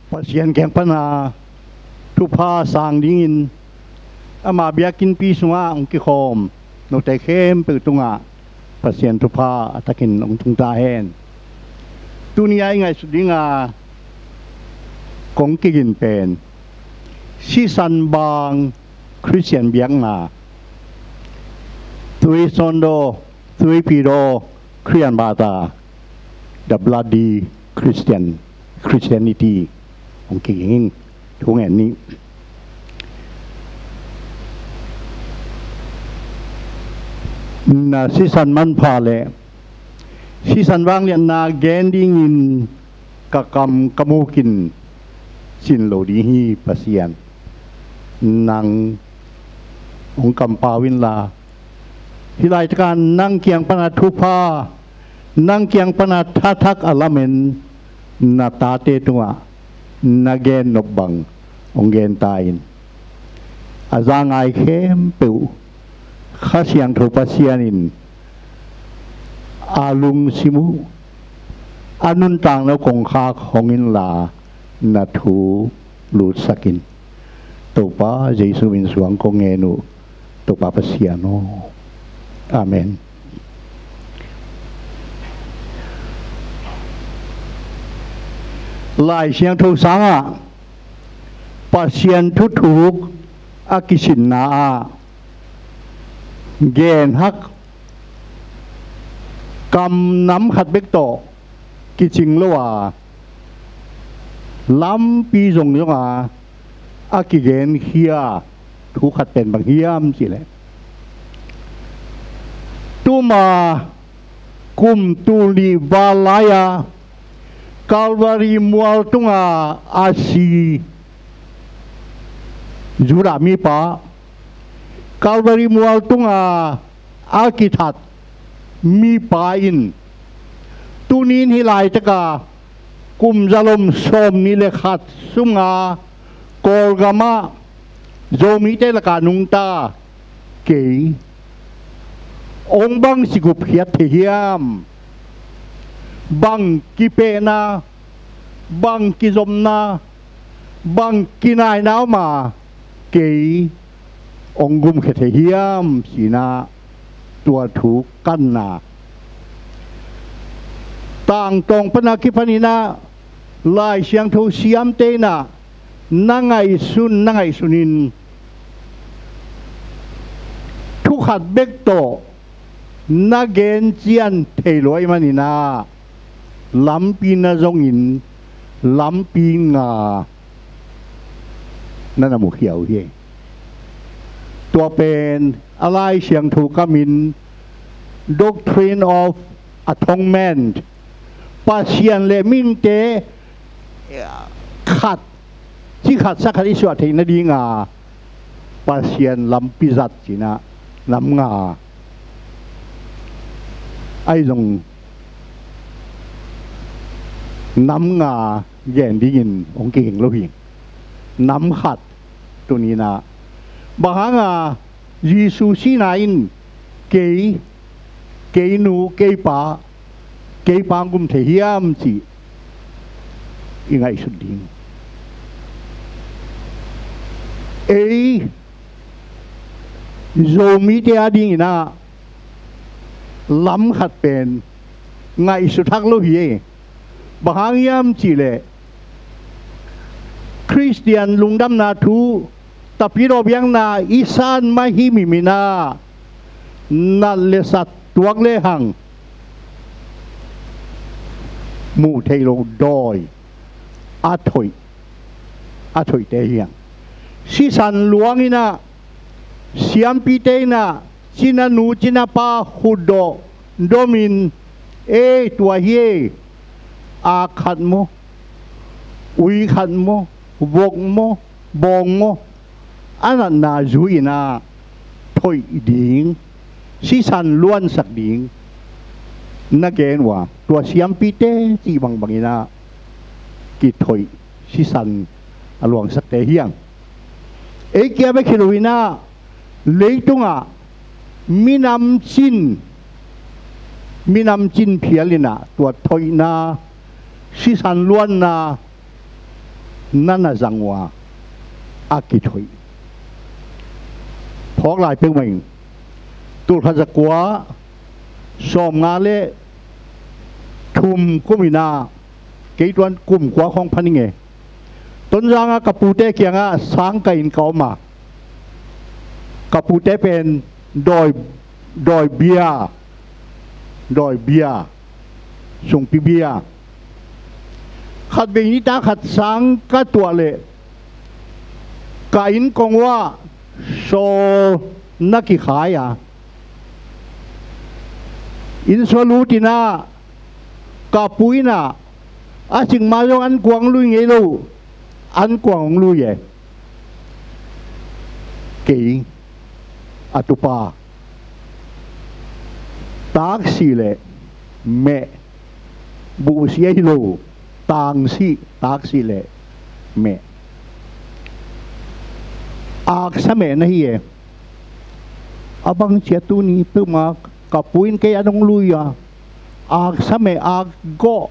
pasien keng pana tupa sang dingin ama biakin pisunga ong kikhom no te khem pe tunga pasien tupa atakin ong tungta hen tunia ngai sudinga kong kigin pen si san bang Christian biang na tui sondo tui piro Korean bata the bloody Christianity ong kigin thung en ni na si san man pha le si san wang lian na gen ding in kakam kamukin sin lo di hi pasien nang ong kam pawin la hilai kan nang kiang pana thupa nang kiang pana thatak alamen na tate tunga na gen nobang ong gen tain azangai khem peu khasiang thupa sianin alung simu anun tang no kong kha khongin la na thu lut sakin topa Jesu min suang ko ngenu topa pasiano amen lai siang thu sanga pasien thu thuk akisin na a gen hak cầm nắm khát bếch tổ kỳ trình lâu à lắm pi dùng giống à kỳ gen kia thu khát tên bằng hiếm chỉ lẽ tu mà kum tu li valaya Calvary mual tung asi jura mi pa Calvary mual tung akithat mi pain tunin hilai taka kum zalom som ni le khat sunga kolgama zomi te la kanung ta ke ong bang sigup hiat hiam bang kipe na bang kizom na bang kinai nao ma ke ong gum khe hiam sinaตัวถูกกันนาต่างตรงปนักิปนินาลายเสียงทูเสียมเตนะนังไงสุนินทุกขัดเบกโตนักเกนเจียนเทลอยมานินาลำปีนาจงอินลำปีงานั่นน่ะหมูเขียวเฮตัวเป็นอะไรเสียงถูกกมิน doctrine of atonement ปาเชียนเลมินเตขัดที่ขัดสักขัดอิสวะเทนดีงาปาเชียนลำปิจัดจีนะลำงาไอ้ลงน้ำงาแย่นดียินองค์เก่งโลหิงน้ำขัดตัวนี้นะบางยิสุสีนายนเกยนูเกยปางกุมเทียมจียังไงสุดดิ่งโจมีเตียดิ่งนะล้ำขัดเป็นไงสุดทักโลหิบางยามจีเลคริสเตียนลุงดำนาทูtapi robiang na isan mahimimina na lesat tuwag lehang mu thelo doi athoy te hiang si san luangina siampi te na sinanu chinapa hudo domin tua hie a khat mo ui khat mo vok mo bong moอันน่าจุยน่าถอยดิ่งสิสันล้วนสักดิ่งนักเกณฑ์ว่าตัวเสียมปีเต้ที่บางน่ากิถอยสิสันอลวงสักเทียงเกี่ยวกับคิดวินาเลยตรงมีน้ำจินเพียลินะตัวถอยน่าสิสันล้วนน่า nana zangwa akithoi phok lai pe mình tu kha zakwa som nga le thum kumina ke tuan kum kwa khong phaninge ton janga kapute kyanga sang ka in kauma kapute pen doi bia sung pi bia khát về ní ta khát sáng các tuổi lệ cả in công hoa so na kỳ khai à in so lu tina cả bụi na à chừng mà dùng ăn quăng lui nghe lu ăn quăng lui vậy kỳ atupa tác xì lệ mẹ bụ xì lu tang si tak si le me ak sa me na hiye abang chetu ni puma kapuin ke anong luya ak sa me ak go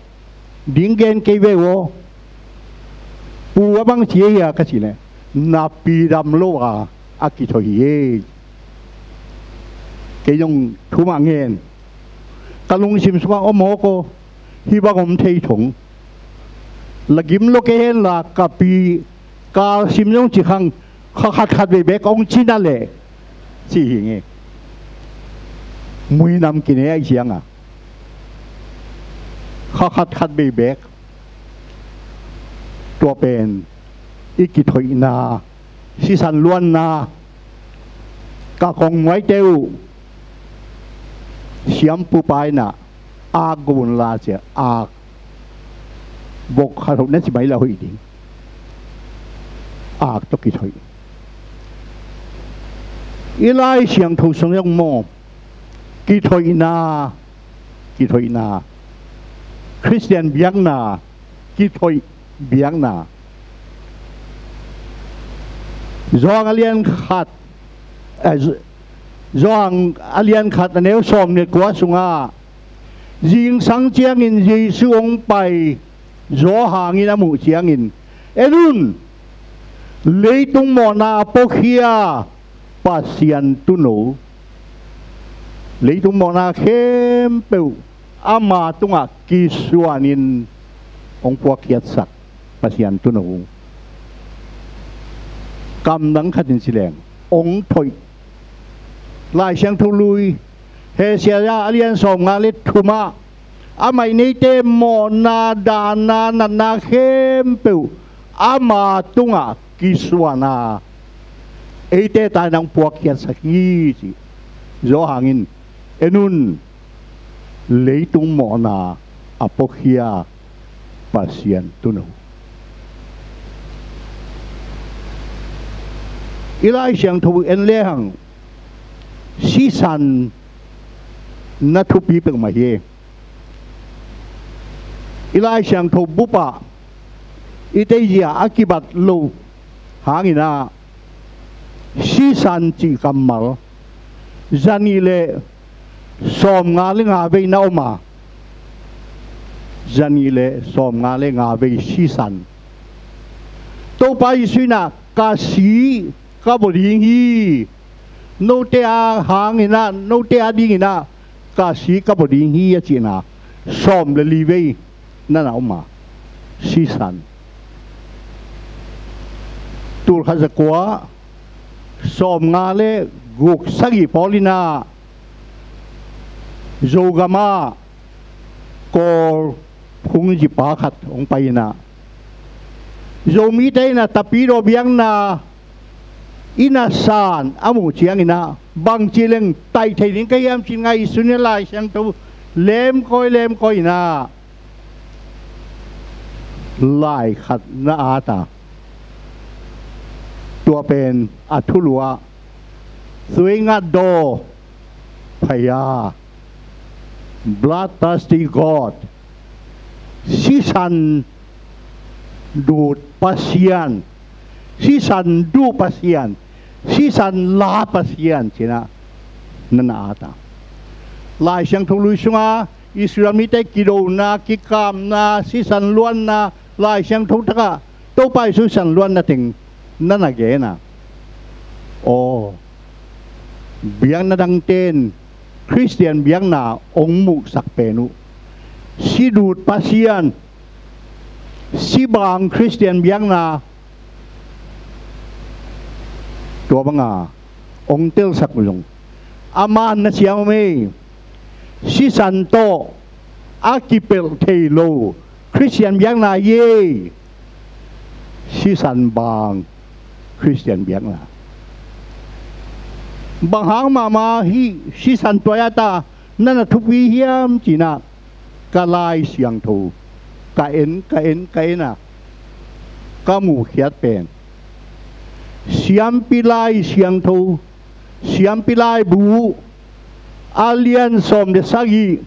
dingen ke vewo pu abang chie ya ka chile na pidam lo a akito hiye ke yong thuma ngen kalung sim suka omoko hibagom thei thong lagim lo ke la kapi ka simyong chi khang khat be kong china le chi nge mui nam kine ai chiang a khat be tua pen ikithoi na si san luan na ka kong mai teu siam pu pai na a gun la che a bộc khát hồn nên chỉ mấy là hủy đi tôi kỳ thôi ilai xiang thâu song yang mo kỳ thôi na Christian biang na kỳ thôi biang na do alien khát do alien khát nếu som nhiệt quá sunga riêng sáng chiang in Giêsu ông bài gió hàng in amu chiang in elun lấy tung mò na pokhia pasian tu no lấy tung mò na khem peu ama tunga kisuanin ông pokiat sak pasian tu no kam nang khatin sileng ông thoi lai sang thu lui he sia ya alian som nga let thuma amai nei te mo na dana na khem peu ama tunga kiswana ete ta nang puak yan sakhi chi zo hangin enun leitung mo na apokhia pasien tuno ilai siang thu en le hang si san na thu pi pek ma ye ilai siang thu bupa iteia akibat lo hangina si san chi kamal zanile som nga le nga ve na oma zanile som nga le nga ve si san to pa isina ka si ka boding hi no te a hangina no te a dingina ka si ka boding hi a china som le li ve na na oma si san tur khazakwa som nga le guk sagi polina zogama kor phungji pa khat ong paina zomi taina tapiro biang na inasan amu chiang ina bang chileng tai thein kayam chingai sunelai sang tu lem koi na lai khat na ataตัวเป็นอัทุลัวสวยงามโดพยา bloodthirsty god สิสันดูดปัสยานสิสันดูปัสยานสิสันลาปัสยานใช่นะนั่นอาตาลายเสียงทุลุยสุงาอิสรามิเตกิโดนากิกามนาสิสันล้วนนาลายเสียงทุกทะ tô pai su san luan na ting na ge na o biang na dang ten Christian biang na ong mu sak penu si dut pasian si bang Christian biang na tua banga ong tel sak mulong aman na siya may si santo akipel telo Christian biang na ye si san bang Christian biang na bang hang mama hi si san toyata nana thupi hiam china kalai siang thu ka en na ka mu khiat pen siam pilai siang thu siam pilai bu alian som de sagi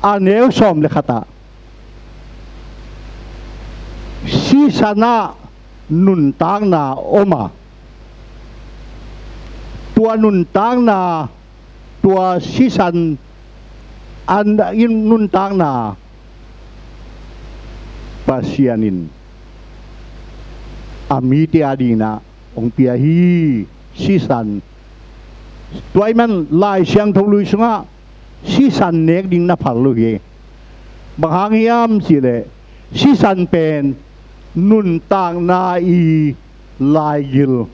aneu som le khata si sana nun tang na oma tua nun tang na tua si san an in nun tang na pasianin amiti adina ong pia hi si san tuai man lai siang thong lui sunga si san nek ding na phal lu ge bang hiam si le si san pen nun tang na i lai gil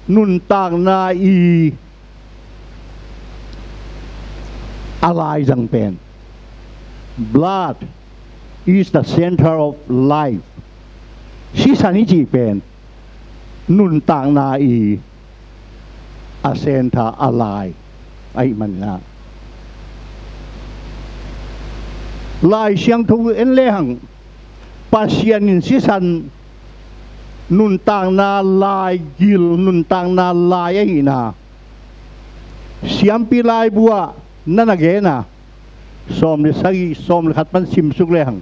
nun tang na i alai jang pen blood is the center of life si san ni ji pen nun tang na i a center alai ai man na lai siang thu en le hang pasian in si san nun tang na lai gil nun tang na lai ai na siam pi lai bua nana ge na som le sagi som le khat pan sim suk le hang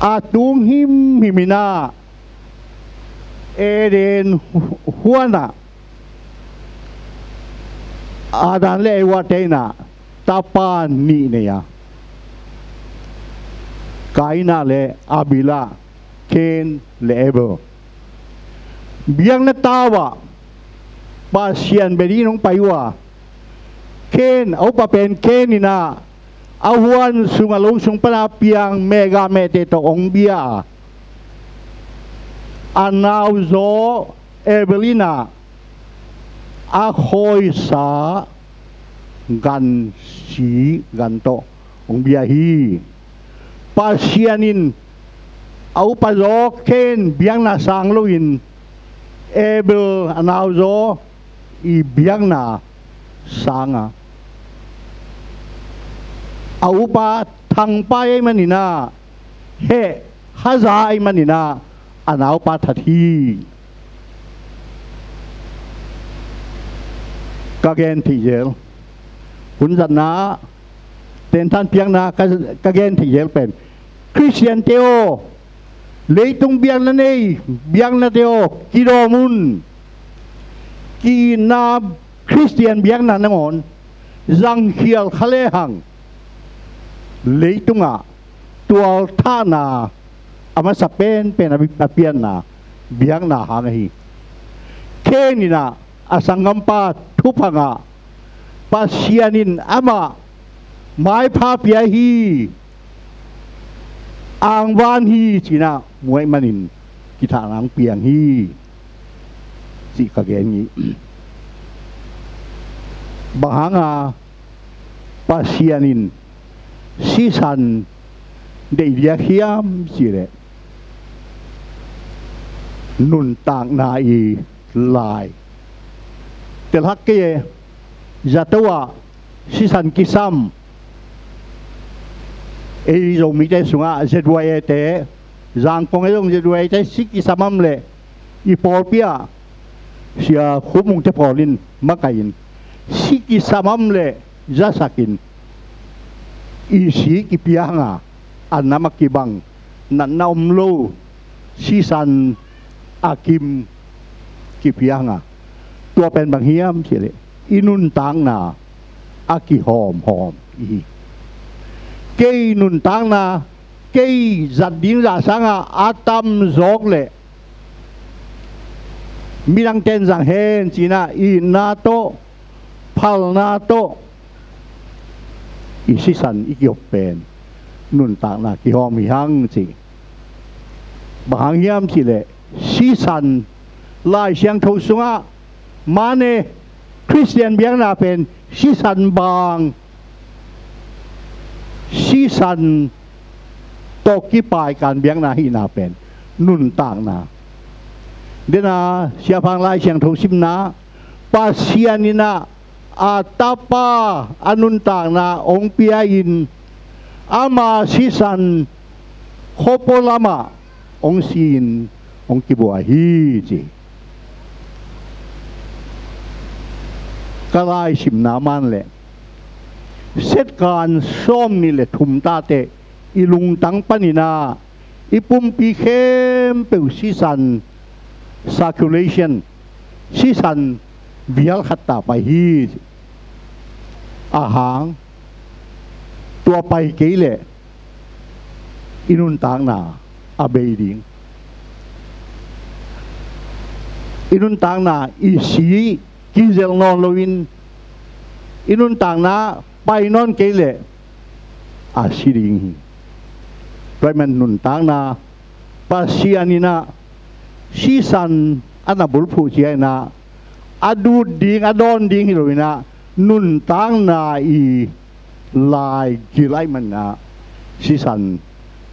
atung him himina eden huana adan le watena tapan ni ne ya kaina le abila ken le ebo biang na tawa pasian bedi nong paiwa ken au pa pen ken ina awan sungalong sung panapiang mega mete to ong bia anaw zo Evelina ahoy sa gan si ganto ong bia hi pasianin au pa zo ken biang na sang loin Ebel anaw zo i biang na sanga au pa thang pa ai manina he haza ai manina anaw pa thathi kagen thi jel hun zan na ten than piang na kagen thi jel pen Christian teo leitung biang na nei biang na teo kidomun ki na Christian biang na nangon zang khial khale hang leitunga tual thana ama sapen pen apian na biang na hang hi kenina asangampa thupanga pasianin ama mai pha pia hi ang van hi china muai manin kita nang piang hi si kagen ni bahanga pasianin sisan de dia hiam sire nun tang na i lai tel hakke jatawa sisan kisam e zo mi te sunga zedwaye te zang pong e zedwaye te sikisamam le i polpia sia khumung te polin makain sikisamam le jasakin isi kipianga anamakibang na naumlo sisan akim kipianga tua pen bang hiam sile inun tang na aki hom i ke inun tang na cây giật điên ra sang atam dọc lệ mi đang tên rằng hen chỉ na i na to phal na to i si san i kiop pen nun tak na ki hom hi hang chi bang hiam chi le si san lai siang thâu sunga mane Christian biang na pen si san bang si san to ki pai kan biang na hi na pen nun tak na dena siapang lai siang thâu sim na pasianina atapa anun tak na ong piain ama si san hopolama ong sin ong kibua hi chi kalai sim naman le set kan som ni le thum ta te ilung tang panina ipum pi khem pe si san circulation si san vial khatta pa hi ahang tua pai ke le inun tang na abei ding inun tang na isi kizel non loin inun tang na pai non ke le asiring toy man nun tang na pasianina si san anabul phu chi na adu ding adon ding hiloina nun tang na i lai gilai man na si san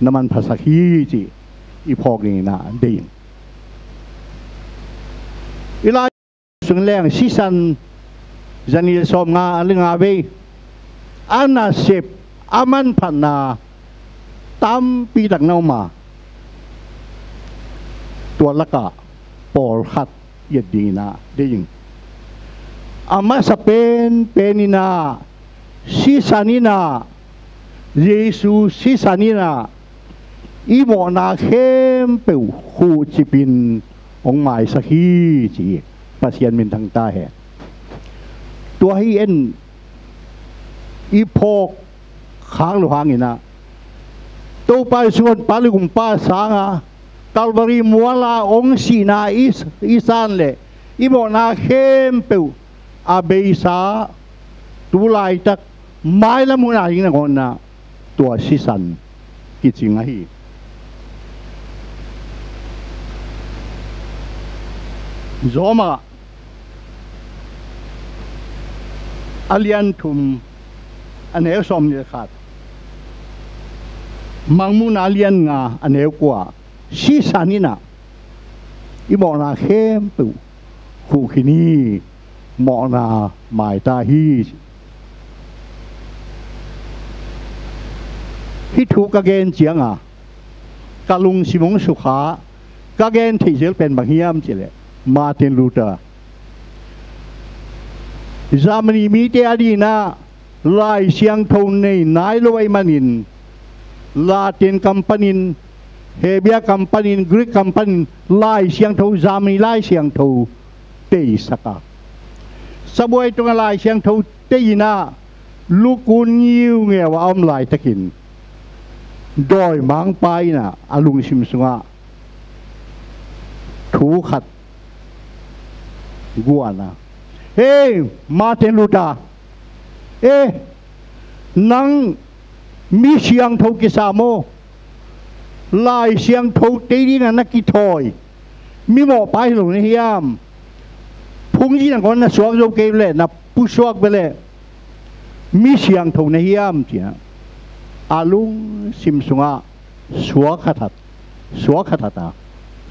naman pasakhi chi i phok ni na ding ilai sung leng si san zanil som nga alinga be ana sep aman phana tam pi dak nau maตัวละกะปอลขัดเย็ดดีนะได้ยิงอามาสเปนเป็นนาซิสานินาเยซูซิสานินาอีโมนาเข้มเปิวคูจิปินองหมายสักฮีจีปัสยันมินทางใต้ตัวให้เอ็นอีพกค้างหรือหางอีนะตัวไปส่วนปาลิกุมป้าสางCalvary muala ong sina isan le imo na kempeu abeisa tulai tak mai la muna ing na na tua sisan kicing ahi zoma alian tum aneu som ni khat mangmun alian nga aneu kwa si sanina imo na khem tu khu khini mo na mai ta hi hi thu ka gen chiang kalung simong sukha ka gen thi jel pen bang hiam chile Martin Luther Germany mi te adina lai siang thon nei nai loi manin Latin company Hebia company, Greek company, lai siang thâu Germany lai siang thâu tei saka. Sabuai tung lai siang thâu tei na lukun nhiêu nghe wa om lai takin. Doi mang pai na alung sim sunga. Thu khat guana. Hey Martin Luther. Nang mi siang thâu kisamo. Lai siang thâu tei đi na nakithoi mi mo pai lo ni hiam phung ji na kon na suak jo ke le na pu suak bele mi siang thâu na hiam tia alung sim sunga suak khatata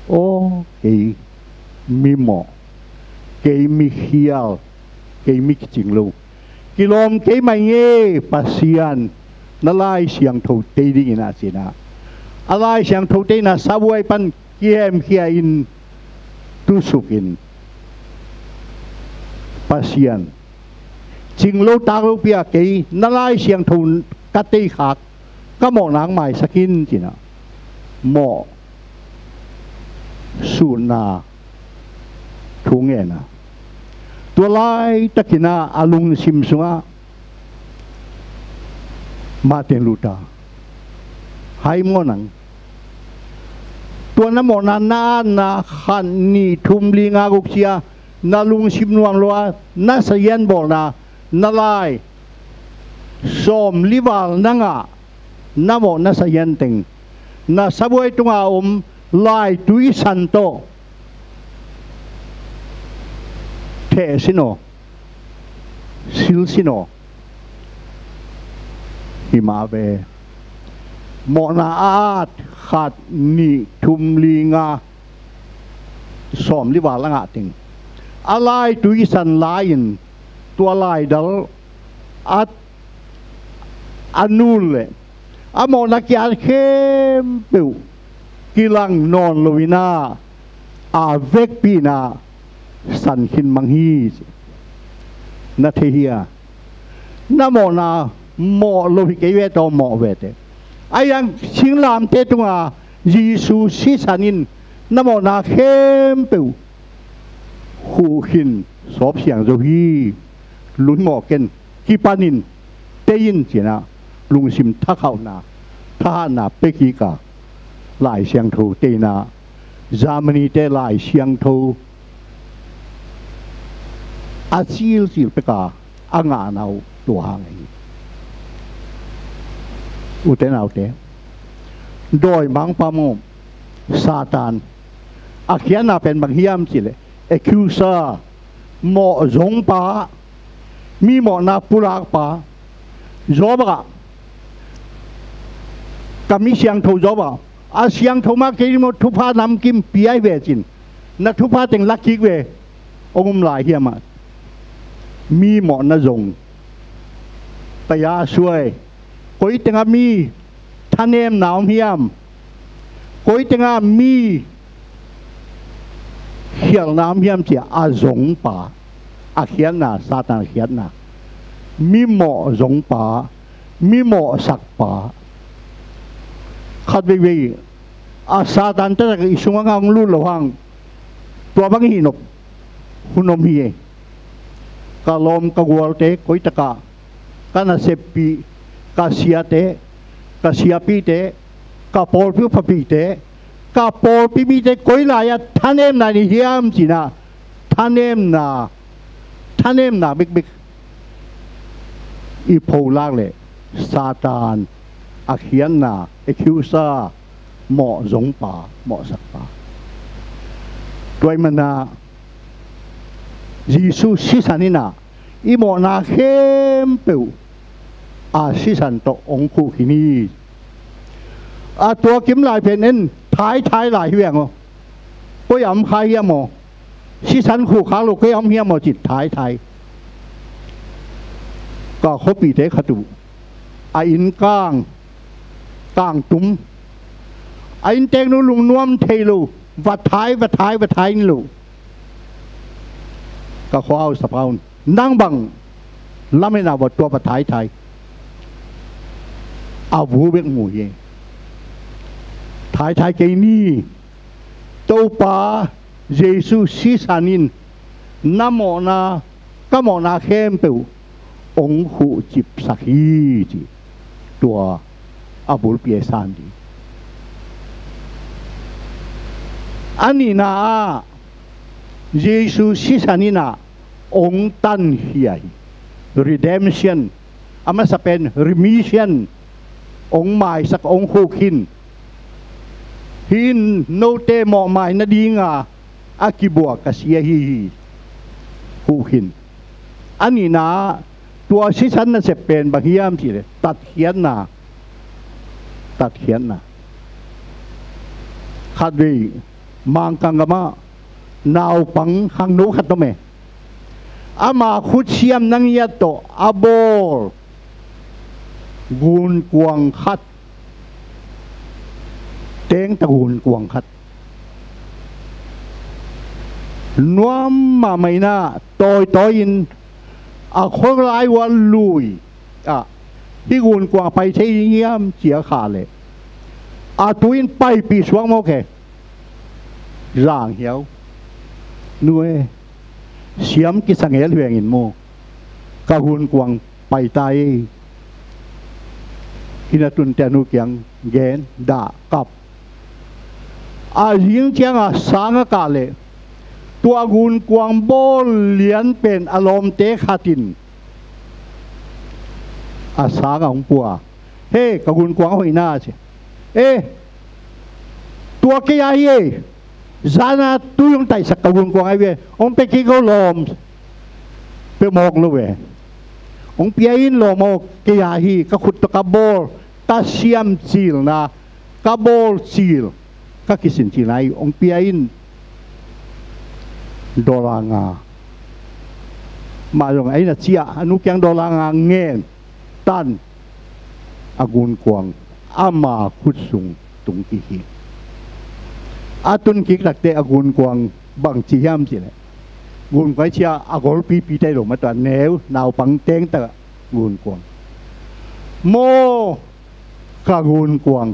o ke mi mo ke mi hial ke mi ching lo kilom ke mai nge pasian na lai siang thâu tei đi na sina alai siang thâu tei na sabuai pan kiem kia in tusukin pasian ching lo tak lo pia ke nalai siang thâu katei khak ka mo nang mai sakin china mo su na thunge na tua lai takina alung sim sunga Martin Luther hai mo nang tua na mo na khan ni thum li nga guk sia na lung sim nuang loa na sayan bol na lai som liwal na nga na mo na sayan teng na sabuai tunga lai tui santo the sino sil sino himabe mo na at khat ni thum li nga som liwal nga ting alai tui san lain tua lai dal at anul le amo na kya khem peu kilang non lovina a vek pina san khin manghi na thehia na mo na mo lohi ke we to mo we te ayang singlam te tunga Giêsu si sanin na mo na khem peu khu khin sop siang zo hi lun mo ken ki panin te yin china lung sim tha khau na tha na pe ki ka lai siang tho te na Germany te lai siang tho a sil pe ka anga nau tu hang ai u te nau te doi mang pa mo Satan a khian na pen bang hiam chi le accuser mo zong pa mi mo na purak pa zo ba kami siang tho zo ba a siang tho ma ke mo thu pha nam kim pi ai ve chin na thu pha teng lak ki ve ongum lai hiam ma mi mo na zong ta ya suai koi tenga mi thanem naom hiam koi tenga mi hial nam hiam chi a zong pa a khian na Satan khian na mi mo zong pa mi mo sak pa khat ve a Satan ta ka isunga ngang lu lo hang tua bang hinop hunom hi kalom ka gualte koi taka kana sepi ka siate ka siapi te ka pol pu papi te ka pol pi mi te koi la ya thanem na ni hiam china thanem na big big i pho lak le Satan a khian na accuser mo zong pa mo sak pa toy mana Giêsu si sanina i mo na khem peu a si san to ong khu khini a tua kim lai pen en thái lại hiền không có ẩm khai hiền mà si san khu khá lục cái ẩm hiền mà chỉ thái có khó bị thế khát tụ a in cang túm a in tên nó lùng nuông thề lu và thái lu có khó ao sập ao năng bằng làm thế nào vào tua và thái a vũ biết mùi gì thái cái ni tâu pa Giêsu si sanin nam mo na ka mo na khem peu ong hu chip sakhi chi tua abul pie san di ani na Giêsu si sanina ong tan hiai redemption ama sa pen remission ong mai sak ong hu khin hin no te mo mai na di nga akibua kasia hi hu hin ani na tua si san na se pen ba hiam chi le tat khian na khat vi mang kangama naw pang hang no khat to me ama khut siam nang ya to abor gun kuang khat tiếng ta hùn cuồng khát nuông mà mày na tôi in à khối lại quan lùi à đi hùn cuồng phải thấy nghiêm chia khá lệ à tôi in bay bị xuống ok giảng hiểu nuôi xiêm cái sang hẹn huyền in mô cả hùn cuồng bay tay hinatun tenu kyang gen da kap a riêng chiang a sanga ka le tua gun quang bol lian pen alom te khatin a sanga hong pua he ka gun quang hoi na che tua ke ya ye zana tu yung tai sak ka gun quang ai ve ông pe ki go lom pe mok lo ve ông pia in lo mo ke ya hi ka khut ka bol ta siam chil na ka bol chil ka kisin chil ai ông pia in dolanga ma rong ai na chia anu kyang dolanga ngen tan agun kwang ama khutsung tung ki hi atun ki lakte agun kwang bang chi yam chi le gun kai chia agol pi pi tai lo ma ta neu naw pang teng ta gun kwang mo ka gun kwang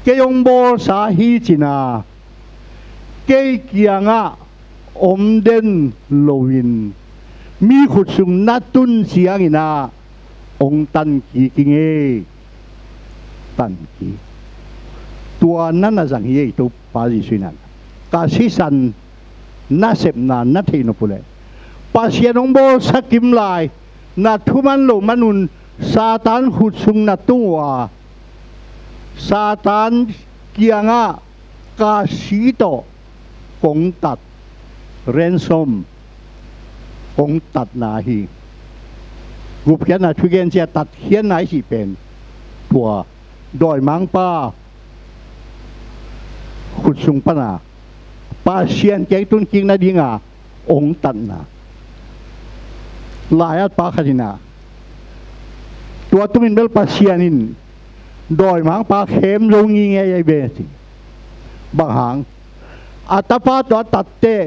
ke yong bol sa hi china ke kianga om den lowin mi khut sung natun siang ina ong tan ki kinge tan ki tua nan na jang ye to pa ji suinan ka si san na sep na na thei no pule pasien ong bol sakim lai na thuman lo manun satan khut sung na tuwa satan kianga ka si to kong tat ransom kong tat na hi gup khian na thu gen chia tat khian nai si pen tua doi mang pa khut sung pa na pa sian ke tun king na dinga ong tat na layat pa khatina tua tumin bel pa sianin doi mang pa khem rong ngi nge ai be si bang hang atapa to tatte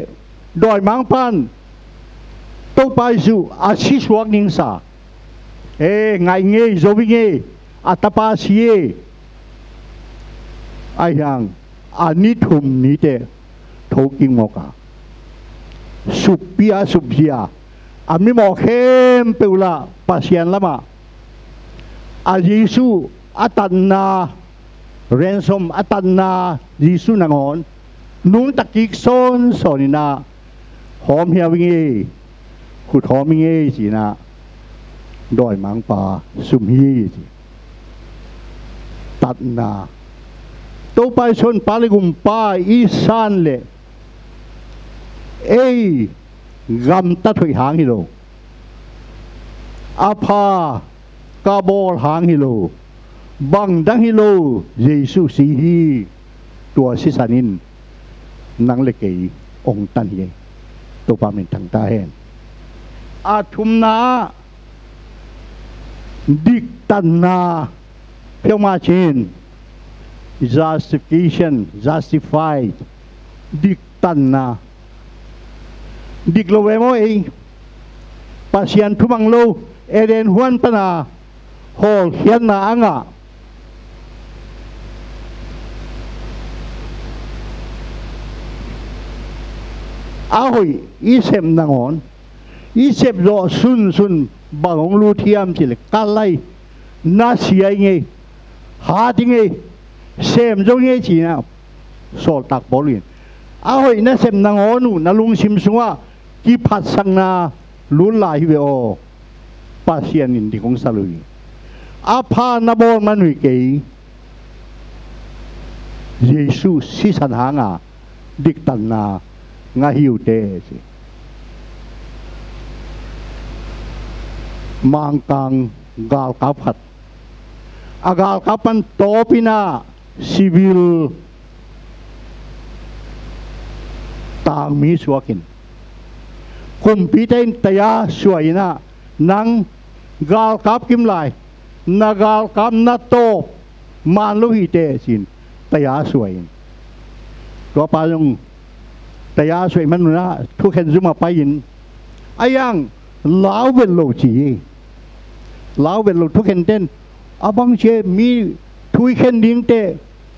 doi mang pan to pai su a si suak ning sa ngai nge zo bi nge atapa sie ai yang ani thum ni te thoking moka supia supia ami mo khem peula pasien lama a Yesu atanna ransom atanna Yesu nangon nung takik son sonina hom hiya wingi khut hom wingi si na doi mang pa sum hi si tat na to pai son paligum pa isan le gam ta thui hang hi lo apa ka bol hang hi lo bang dang hi lo Yesu si hi tua si sanin nang le kei ong tan ye to pa min thang ta hen a thum na dik tan na pheo ma chin justification justified dik tan na dik lo we mo pasien thumang lo eden huan pana hol hian na anga ahoy isem nangon isep ro sun bangong lu thiam chile kalai na siai nge ha ti nge sem jo nge chi na sol tak bolin ahoy na sem nangon na lung sim sunga ki phat sang na lu lai ve o pasien in di kong salui apa na bol manui ke Yesu si san hanga dik tan na nga hiu te si mang kang gal kapat agal kapan topina civil tang mi suakin kumpitain taya suaina nang gal kap kim lai na gal kap na to man lu hi te sin taya suain ko pa yung taya suai man na thu khen zuma payin ayang lao ven lo chi lao ven lo thu khen ten abang che mi thui khen ding te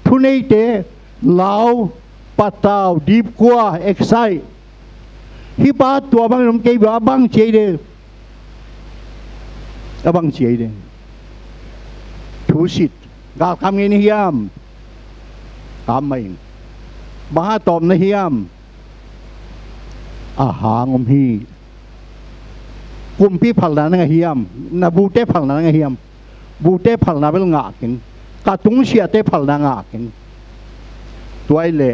thu nei te lao patao deep kwa excite hi pa tua bang nom ke ba bang che de abang che de tu sit gal kam ngin hiam kam mai ba tom na hiam a hangom hi kum pi phal na nga hiam na bu te phal na nga hiam bu te phal na bel nga kin ka tung sia te phal na nga kin tuai le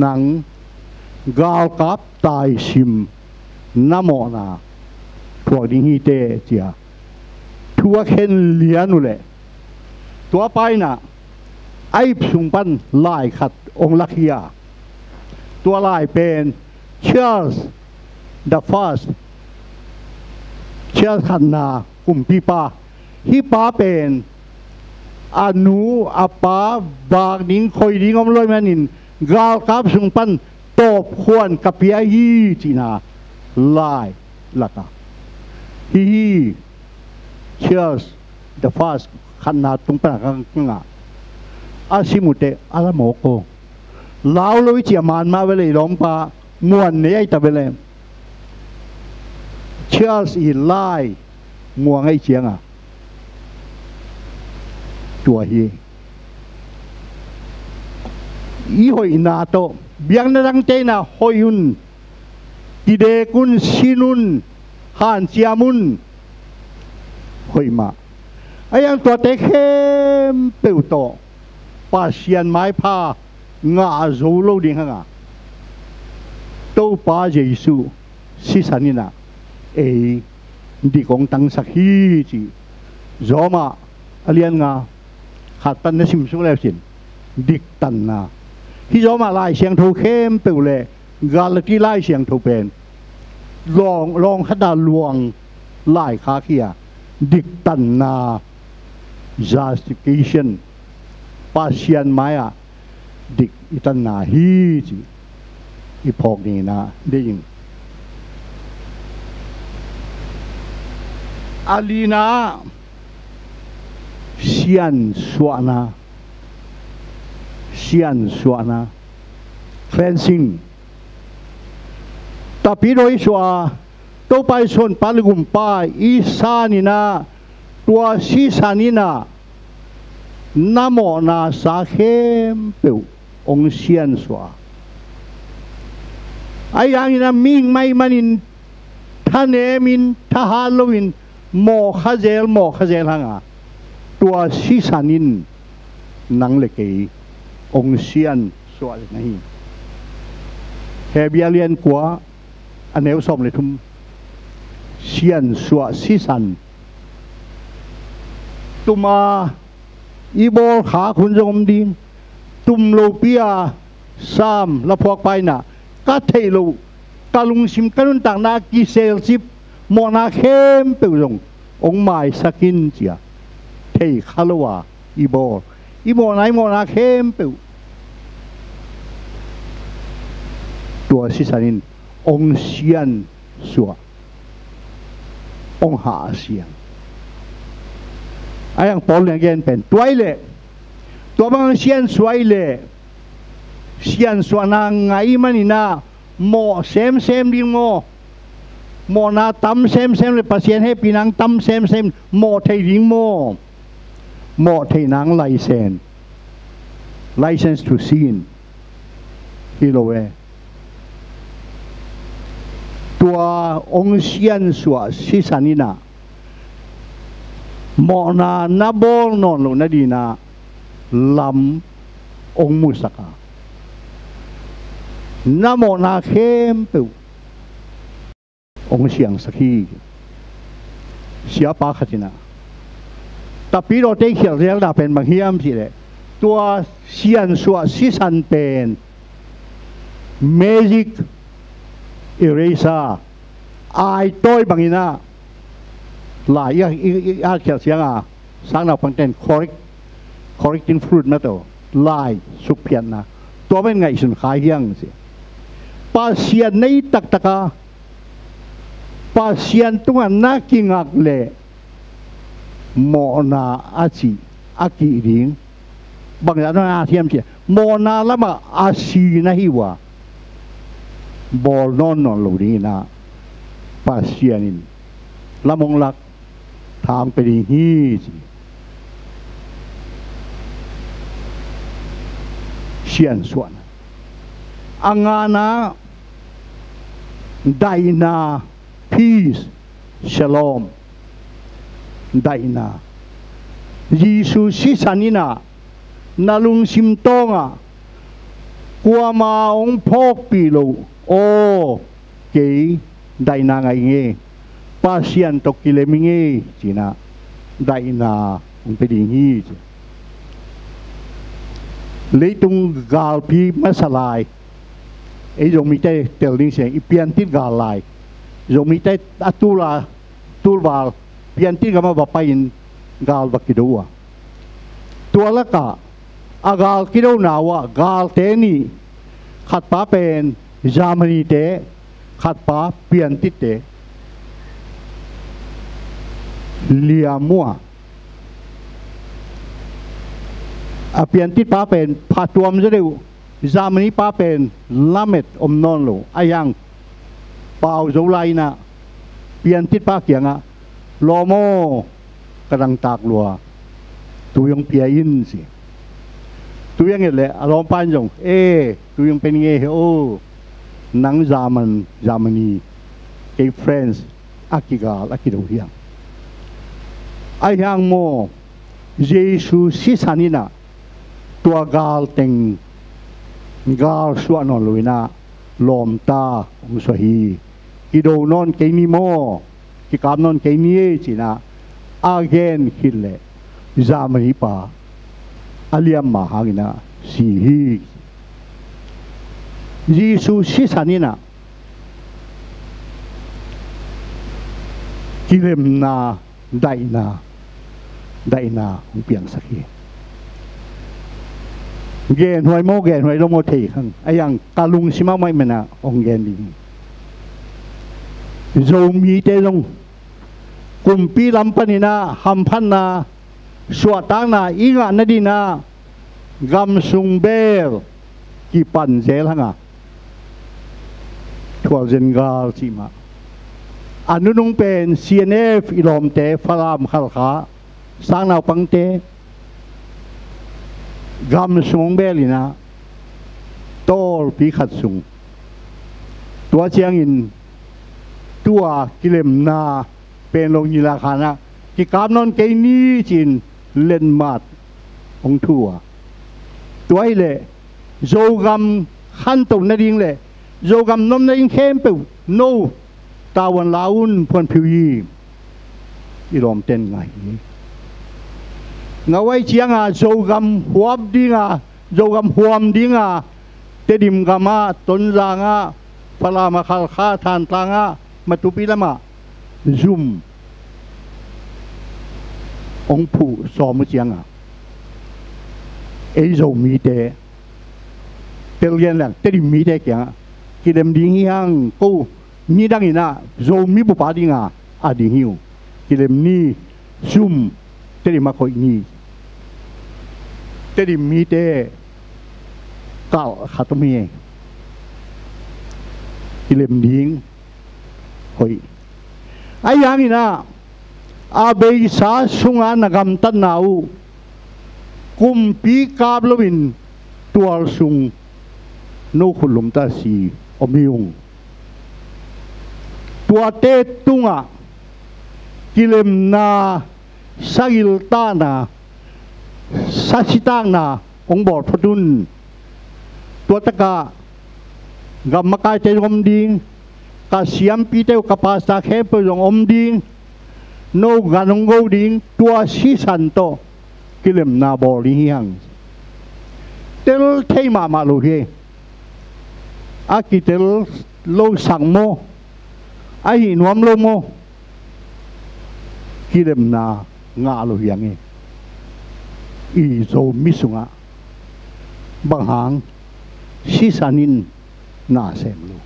nang gal kap tai sim namo na thua ding hi te chia thua khen lianu le tua pai na ai sung pan lai khat ong lakhia tua lai pen Charles the first Charles khanna kum pi pa hi pa pen anu apa bag ding khoi ding om loi manin gal kap sung pan top khwan kapia hi china lai laka hi Charles the first khanna tung pa nga asimute ala moko lao loi chia man ma vele lom pa muan ne ai ta vele Charles i lai muang ai chiang à tua hi i hoi na to biang na dang te na hoyun ti de kun sinun han chiamun hoi ma ayang tua te khem peu to pa sian mai pha nga zo lo ding hanga to pa Jesu si sanina e di kong tang sakhi chi zoma alian nga khat tan na sim su le sin dik tan na hi zoma lai siang tho khem pe le gal ki lai siang tho pen long khada luang lai kha kia dik tan na justification pasian maya dik itan na hi chi ipok ni na ding alina sian suana cleansing tapi roi sua to pai son palgum pa isanina tua sisanina namo na sa khem peu ong sian sua ayang ina ming mai manin thanemin thahaloin mo khazel hanga tua sisanin nang leke ong sian sua le nahi hebialian kwa aneu som le thum sian sua sisan tuma ibol kha khun jom ding tum lo pia sam la phok pai na ka thei lo kalung sim kanun tang na ki sel sip mo na khem pe rong ong mai sakin chia thei khalawa ibol imo na khem pe tua sisanin ong sian sua ong ha siang ayang pol yang gen pen tuaile tua bang sian suaile sian suana ngai manina mo sem ding mo na tam sem le pasien he pinang tam sem mo thei ding mo thei nang license to sin hilowe tua ong sian sua sisanina mo na nabol non lo na dina lam ong musaka namo na khem pe ong siang sakhi siapa khatina tapi ro te khial rel da pen bang hiam si le tua sian sua sisan pen magic eraser ai tôi bằng ina lại ya khial siang a sang na pang ten correcting fruit na to lai suk pian na to ben ngai sun khai hiang si pasien nei tak taka pasien tunga na kingak le mo na achi aki ding bang ya na thiam chi mo na lama asi na hiwa bol non lo ni na pasienin lamong lak thang pe ding hi chi sian suan angana daina peace shalom daina Jesus si sanina nalung simtonga kuama ong pok pilo o kay daina nga inge pasian to kileminge china daina ong pedingi leitung galpi masalai e jong mi te telling se ipiantit galai jong mi te atula tulwal piantit gama bapain gal bakidua tuala ka agal kidaw nawa gal teni khat pa pen Germany te khat pa piantit te liamua a piantit pa pen patuam zeu Germany pa pen lamet non lo ayang pau zolai na piantit pa kianga lomo kadang tak lua tuyong piain si tuyang ele alom panjong tuyong penge o nang Germany kay friends akigal akidaw hiyang ayang mo Jesus si sanina tua gal teng gal suano luina lom ta usahi kido non kay ni mo kikam non kay ni china again hille Germany pa aliam mahangina sihi Jesus si sanina kilem na daina piang sakhi gen hoi mo gen hoi lo mo thei khang ayang kalung sima mai mena ong gen ding zo mi te long kumpi lampanina hampanna suatana inga nadina gam sung bel ki pan zel hanga 12 gal sima anu nung pen CNF ilom te falam khalkha sang naw pang te gam sung belina tol pi khat sung tua chiang in tua kilem na pen long nila khana ki kam non ke ni chin len mat ong thua tuai le zo gam khan to na ding le zo gam nom na in khem pe no tawan laun pon phiu yi ilom ten ngai ngawai chiang a zo gam huap dinga zo gam huam dinga tedim gama tonjanga palama khal kha than tanga matupi lama zoom ong pu som chiang a ei zo mi te tel yen lang tedim mi te kyang kilem ding yang ko ni dang ina zo mi bu pa dinga a ding hiu kilem ni zoom tedim ma ko ni tedim mi te kal khatumi kilem ding hoi ayang ina abei sa sunga nagam tan nau kumpi kablowin tual sung no khulum ta si omiung tua te tunga kilem na sagil ta na sasitang na ong bor phatun tua taka gam makai te om ding ka siam pi te ka pasta khe pe jong om ding no ganong go ding tua si santo kilem na bor hiang tel thei ma ma lo he akitel lo sang mo ai nuam lo mo kilem na nga lo hiang e i zo misunga banghang si sanin na sem lo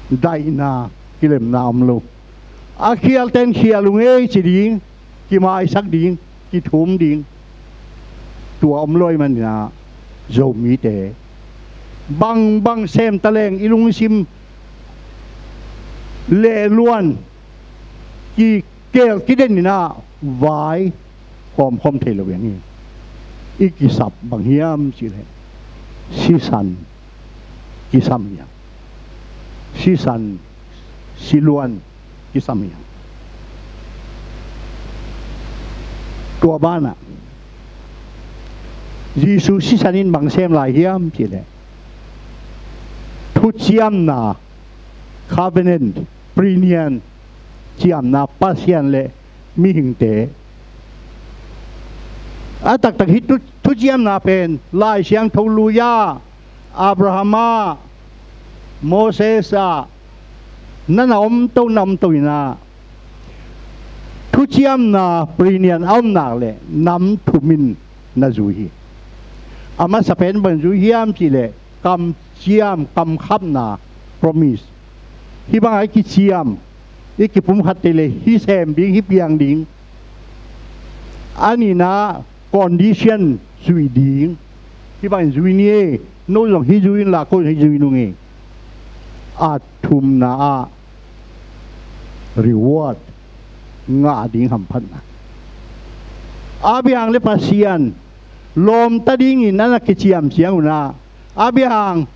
dai na kilem na om lo akhial ten khialung e chi ding ki mai sak ding ki thum ding tua om loi man na zo mi te bang sem taleng ilung sim le luan ki kel kiden na vai khom thei lo yang ni ikisap bang hiam chi le si san ki sam yang si san si luan ki sam yang tua bana Giêsu si sanin bằng xem lại hiam chỉ lệ thu chiam na covenant prinian chiam na pasian lệ mi hình tế tak tak hit thu chiam na pen lai siang thâu luya Abrahama Moses nana tâu nam tâu na thu chiam na prinian na lệ nam thu min na zuhi ama sa pen ban zu hiam chi le kam chiam kam khap na promise hi bang ai ki chiam i ki pum khat le hi sem ding hi piang ding ani na condition zui ding hi bang zui ni no long hi zui la ko hi zui nu nge a thum na a reward nga ding ham phan na a biang le pasian lom ta ding in na ki chiam chiang na abiang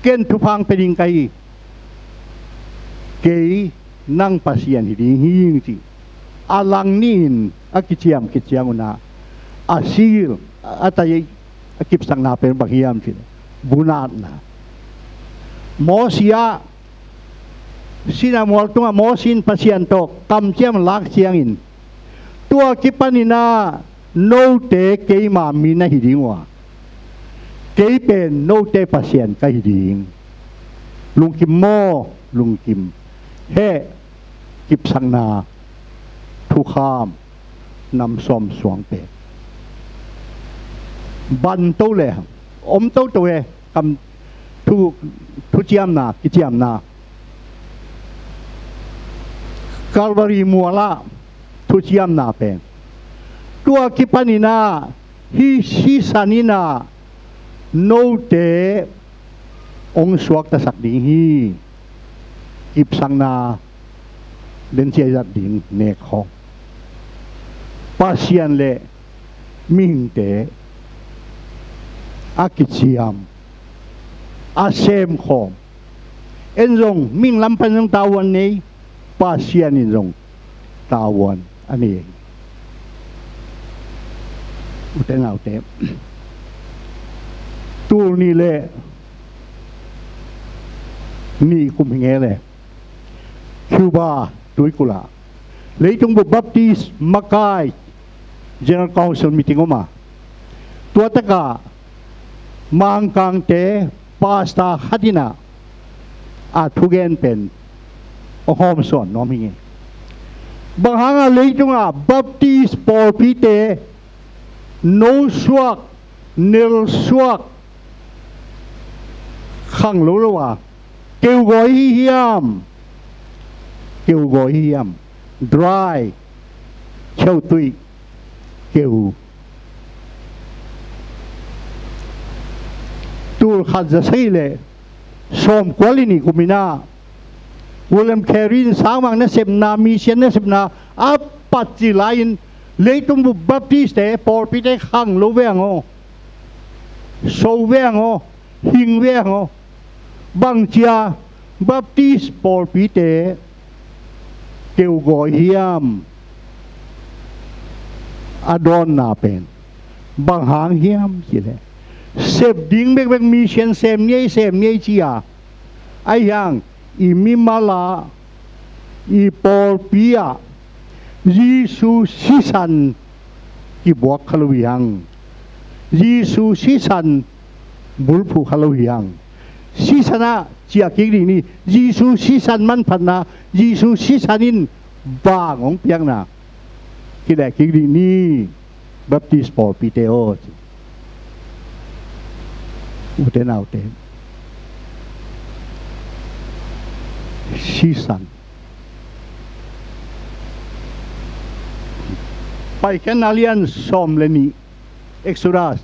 ken thu phang pe ding kai ke nang pasien hi ding hing ti alang nin ki chiam na asil atai akip sang na pe bahiam ti bunat na mosia sina mol tunga mosin pasien to kam chiam lak chiang in tua kipanina no te ke ma mi na hi ding wa ke pen no te pasien ka hi ding lung kim mo lung kim he kip sang na thu kham nam som suang pe ban to le om to to e kam thu chiam na ki chiam na Calvary muala thu chiam na pen tua kipanina hi si sanina no te ong suak ta sak ding hi ip sang na den chia zat ding ne kho pasian le ming te akichiam asem khom enjong ming lam pan jong tawan nei pasian in jong tawan ani uten nào té tu ni lệ ni cũng nghe lệ Cuba tuổi cula lấy trong bộ Baptist Mackay General Council meeting mà tua tất cả mang kang te pasta hatina thu gen pen hôm son nom hinge bang hanga lấy trong Baptist Paul Pite no suak nil suak khang lỗ lỗ kêu gọi hiam dry châu tụy kêu tu khát ra say lệ som quality của mình William Carey sáng mang nó xem na mission nó xem na áp bắt chỉ lại lấy tung bộ Baptist để Paul Peter khang lỗ vang ô sâu vang ô hình vang ô bằng chia Baptist Paul Peter kêu gọi hiam adon na pen bằng hàng hiam gì đấy xếp đinh bek mission xem nhây chia ai hàng imimala i Paul Pia Giêsu sisan ki buak khaluyang Giêsu sisan bulphu khaluyang sisana chia kiri ni Giêsu sisan man phanna Giêsu sisanin ba ngong piang na kile kiri ni Baptist Paul Piteo uten nào tên sisan pai ken alian som leni Exodus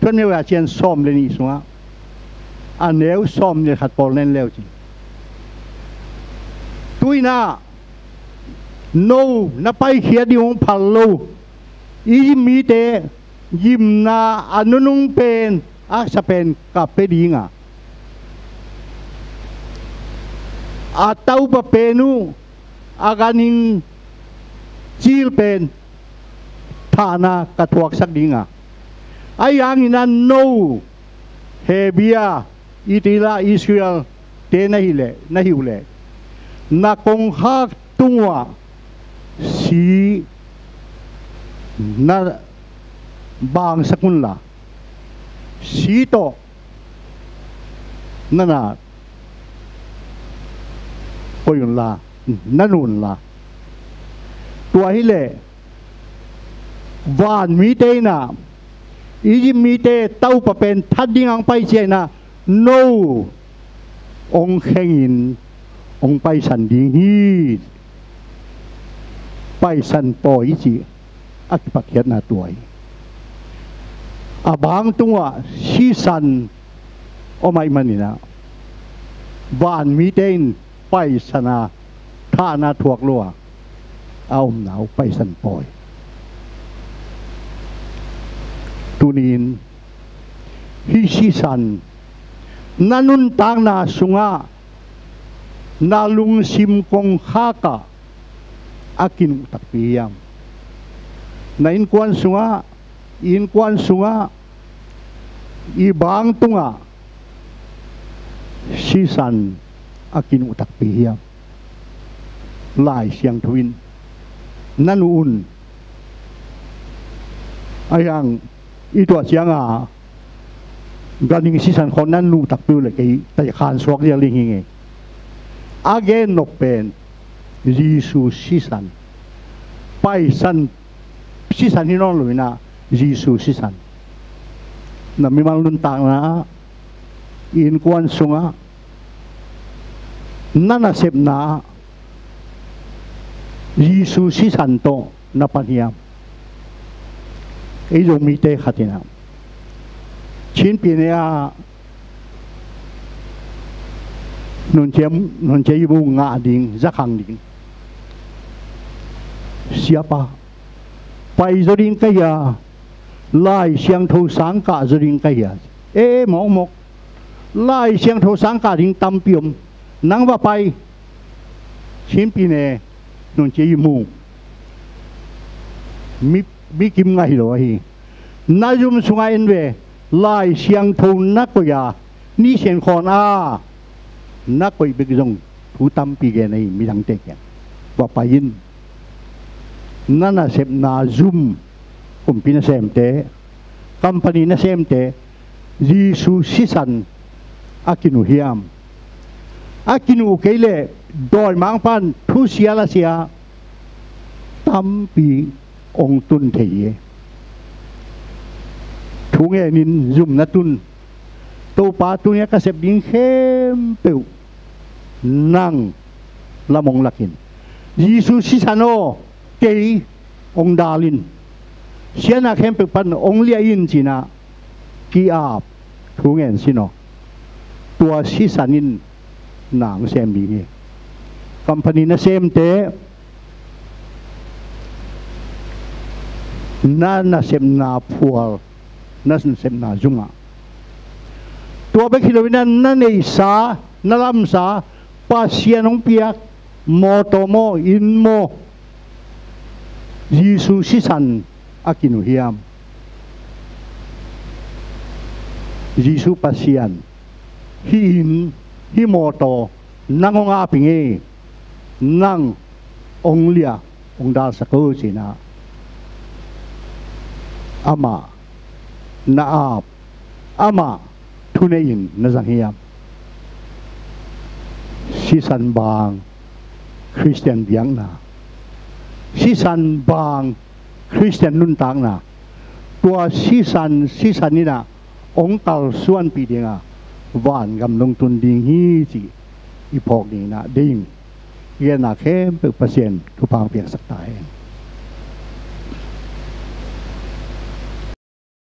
thon me wa chen som leni sunga aneu som ne khat pol nen leo chi tuina no na pai khia di ong phal lo i mi te yim na anunung pen sa pen kapedinga ataw pa penu aganing chil pen thana kathuak sak dinga ayang ina no hebia itila Israel te na hiule na kong hak tungwa si na bang sakunla sito na koyun la nanun la tua hile van mi te na iji mi te tau pa pen thading ang pai che na no ong hengin ong pai san ding hi pai san po iji at pakyat na tuay abang tungwa si san o may manina van mi ten pai sana tha na thuak lua aum nau pai san poi tunin hi si san nanun tang na sunga nalung sim kong haka akin utakpiyam na inkuan sunga ibang tunga si san akin utakpiyam lai siyang tuwin nanuun ayang ito siyang ganing sisan ko nanu takpiw le kay tayakan suwak niya lingingi again no pen Jesus sisan paisan sisan hinon lumina Jesus sisan na mimang luntang na inkuan sunga nanasip na Jesus sisan to na paniyam ilong mite katinam chin pinaya nun che ibu nga ding zakang ding siapa pai zo ding kaya lai siang tho sang ka zo ding kaya mok mok lai siang tho sang ka ding tampiom nang ba pai chin pine nun che imu mi kim ngai lo hi na yum sungai enwe lai siang tho na ko ya ni sen khon na ko big jong thu tam pi ge nei mi dang te ke wa pa yin na na sep na zoom kum pina sem te company na sem te jisu sisan akinu hiam akinu keile doi mang pan thu sia la sia tam pi ong tun thei thu nghe nin zoom na tun to pa tu nya ka sep ding khem peu nang lamong lakin Jesus sisano kei ong dalin siya na khem pe pan ong lia in china ki ap thu ngen sino tua sisanin nang sem bi company na sem te na sem na pual na sem na zunga tua be kilowina na nei sa na lam sa pasien ong piak moto mo in mo Jesus sisan akinu hiam Jesus pasien hi in hi moto nang ong apingi nang ong lia ong dal sa ko sina ama naap ama tunein na zanghiyam sisan bang Christian biang na sisan bang Christian nuntang na tua sisan nina ong tal suan pi dinga van gam long tun ding hi chi ipok ni na ding yan na khem pe pasien tu pang piak sak tai